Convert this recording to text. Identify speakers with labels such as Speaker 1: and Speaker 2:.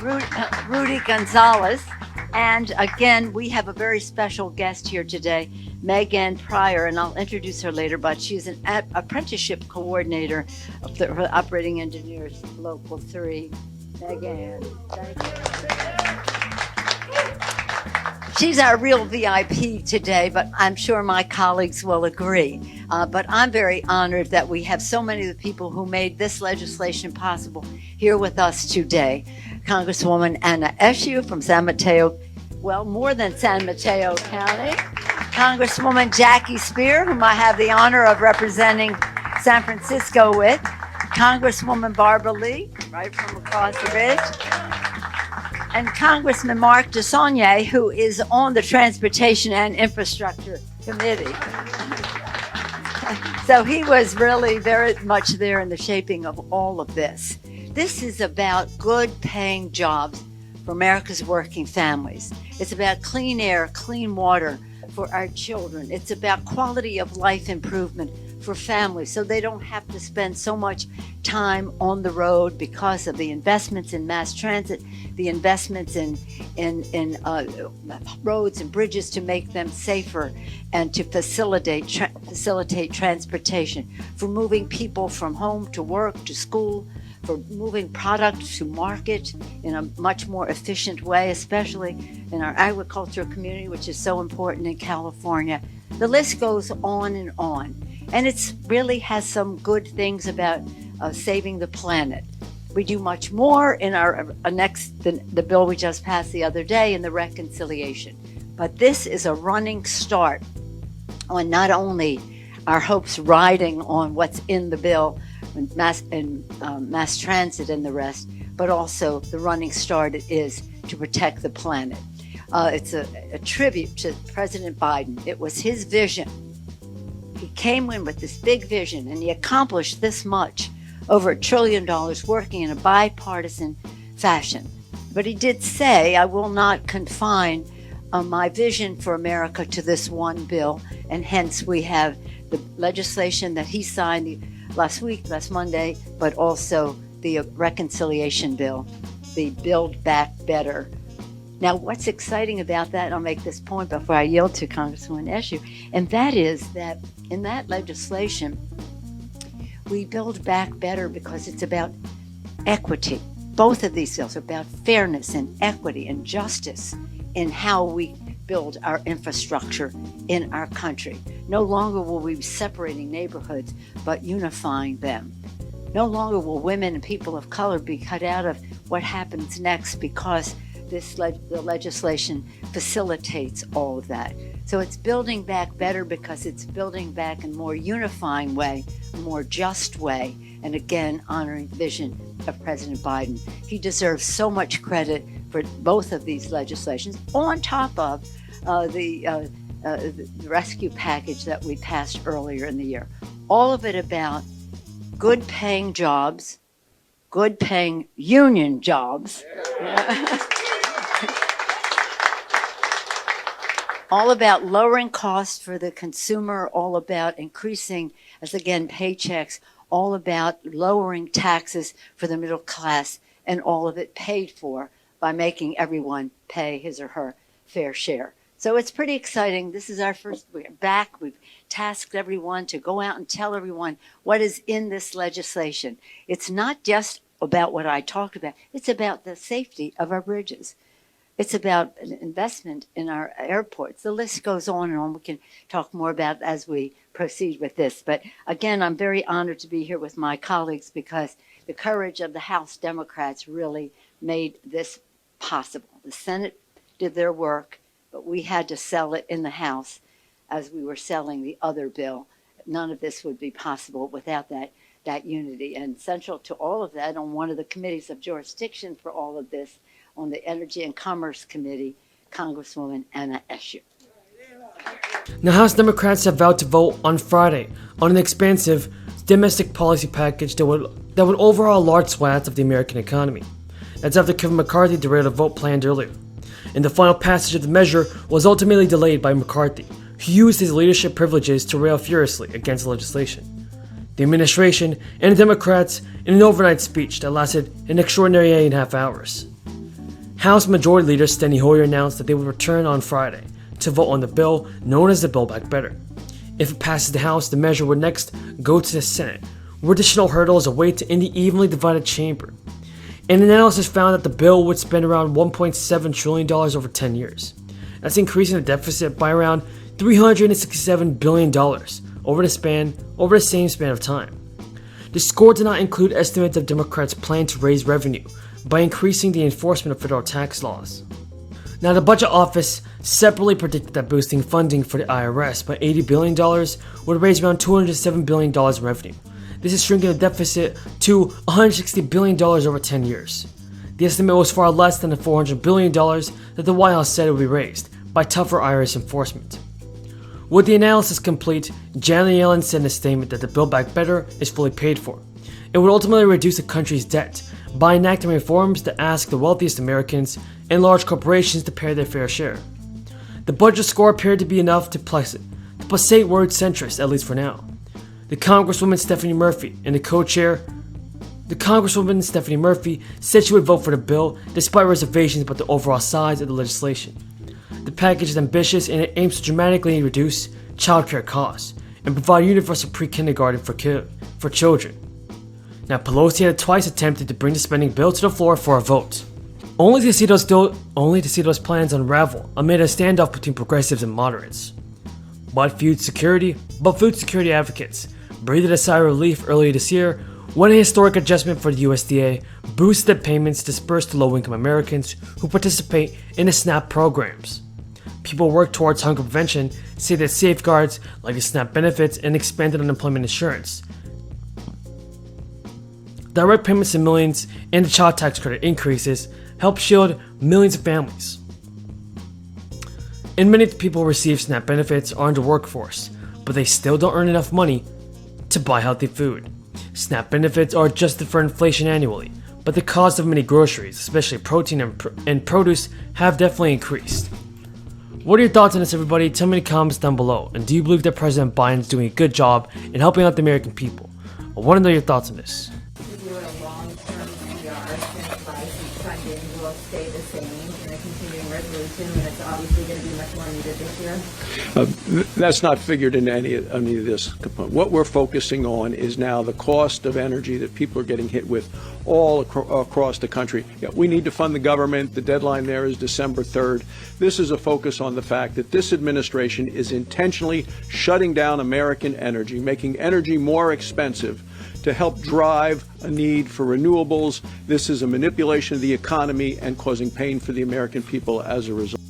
Speaker 1: Rudy Gonzalez. And again, we have a very special guest here today, Megan Pryor, and I'll introduce her later, but she's an apprenticeship coordinator of the Operating Engineers Local 3. Megan, thank you. She's our real VIP today, but I'm sure my colleagues will agree. But I'm very honored that we have so many of the people who made this legislation possible here with us today. Congresswoman Anna Eshoo from San Mateo, well, more than San Mateo County. Congresswoman Jackie Spear, whom I have the honor of representing San Francisco with. Congresswoman Barbara Lee, right from across the ridge. And Congressman Mark DeSaulnier, who is on the Transportation and Infrastructure Committee. So he was really very much there in the shaping of all of this. This is about good paying jobs for America's working families. It's about clean air, clean water for our children. It's about quality of life improvement for families so they don't have to spend so much time on the road because of the investments in mass transit, the investments in roads and bridges to make them safer and to facilitate transportation, for moving people from home to work to school, for moving product to market in a much more efficient way, especially in our agricultural community, which is so important in California. The list goes on and on. And it's really has some good things about saving the planet. We do much more in our the bill we just passed the other day in the reconciliation. But this is a running start on not only our hopes riding on what's in the bill, mass transit and the rest, but also the running start it is to protect the planet. It's a tribute to President Biden. It was his vision. He came in with this big vision and he accomplished this much, over $1 trillion, working in a bipartisan fashion. But he did say, I will not confine my vision for America to this one bill, and hence we have the legislation that he signed last Monday, but also the reconciliation bill, the Build Back Better. Now, what's exciting about that, and I'll make this point before I yield to Congresswoman Eshoo, and that is that in that legislation, we build back better because it's about equity. Both of these bills are about fairness and equity and justice in how we build our infrastructure in our country. No longer will we be separating neighborhoods, but unifying them. No longer will women and people of color be cut out of what happens next because the legislation facilitates all of that. So it's building back better because it's building back in a more unifying way, a more just way, and again, honoring the vision of President Biden. He deserves so much credit for both of these legislations, on top of the rescue package that we passed earlier in the year. All of it about good paying jobs, good paying union jobs. Yeah. All about lowering costs for the consumer, all about increasing, as again, paychecks, all about lowering taxes for the middle class, and all of it paid for by making everyone pay his or her fair share. So it's pretty exciting. This is our first, we're back. We've tasked everyone to go out and tell everyone what is in this legislation. It's not just about what I talked about. It's about the safety of our bridges. It's about an investment in our airports. The list goes on and on. We can talk more about as we proceed with this. But again, I'm very honored to be here with my colleagues because the courage of the House Democrats really made this possible. The Senate did their work, but we had to sell it in the House as we were selling the other bill. None of this would be possible without that unity. And central to all of that, on one of the committees of jurisdiction for all of this, on the Energy and Commerce Committee, Congresswoman Anna Eshoo.
Speaker 2: Now, House Democrats have vowed to vote on Friday on an expansive domestic policy package that would overhaul large swaths of the American economy. That's after Kevin McCarthy derailed a vote planned earlier. And the final passage of the measure was ultimately delayed by McCarthy, who used his leadership privileges to rail furiously against the legislation. The administration and the Democrats in an overnight speech that lasted an extraordinary 8.5 hours. House Majority Leader Steny Hoyer announced that they would return on Friday to vote on the bill known as the Build Back Better. If it passes the House, the measure would next go to the Senate, where additional hurdles await in the evenly divided chamber. An analysis found that the bill would spend around $1.7 trillion over 10 years. That's increasing the deficit by around $367 billion over the same span of time. The score did not include estimates of Democrats' plan to raise revenue by increasing the enforcement of federal tax laws. Now, the Budget Office separately predicted that boosting funding for the IRS by $80 billion would raise around $207 billion in revenue. This is shrinking the deficit to $160 billion over 10 years. The estimate was far less than the $400 billion that the White House said would be raised by tougher IRS enforcement. With the analysis complete, Janet Yellen said in a statement that the Build Back Better is fully paid for. It would ultimately reduce the country's debt by enacting reforms that ask the wealthiest Americans and large corporations to pay their fair share. The budget score appeared to be enough to placate word centrist, at least for now. The Congresswoman Stephanie Murphy said she would vote for the bill despite reservations about the overall size of the legislation. The package is ambitious and it aims to dramatically reduce childcare costs and provide universal pre-kindergarten for children. Now, Pelosi had twice attempted to bring the spending bill to the floor for a vote, only to see those plans unravel amid a standoff between progressives and moderates. But food security advocates breathed a sigh of relief earlier this year when a historic adjustment for the USDA boosted payments dispersed to low-income Americans who participate in the SNAP programs. People who work towards hunger prevention say that safeguards like the SNAP benefits and expanded unemployment insurance, direct payments in millions, and the child tax credit increases help shield millions of families. And many people who receive SNAP benefits are in the workforce, but they still don't earn enough money to buy healthy food. SNAP benefits are adjusted for inflation annually, but the cost of many groceries, especially protein and produce, have definitely increased. What are your thoughts on this, everybody? Tell me in the comments down below. And do you believe that President Biden is doing a good job in helping out the American people? I want to know your thoughts on this.
Speaker 3: If you're a long-term PR, symbolizes funding will stay the same in a continuing resolution, and it's obviously going to be much more needed this year?
Speaker 4: That's not figured in any of this component. What we're focusing on is now the cost of energy that people are getting hit with all across the country. Yeah, we need to fund the government. The deadline there is December 3rd. This is a focus on the fact that this administration is intentionally shutting down American energy, making energy more expensive to help drive a need for renewables. This is a manipulation of the economy and causing pain for the American people as a result.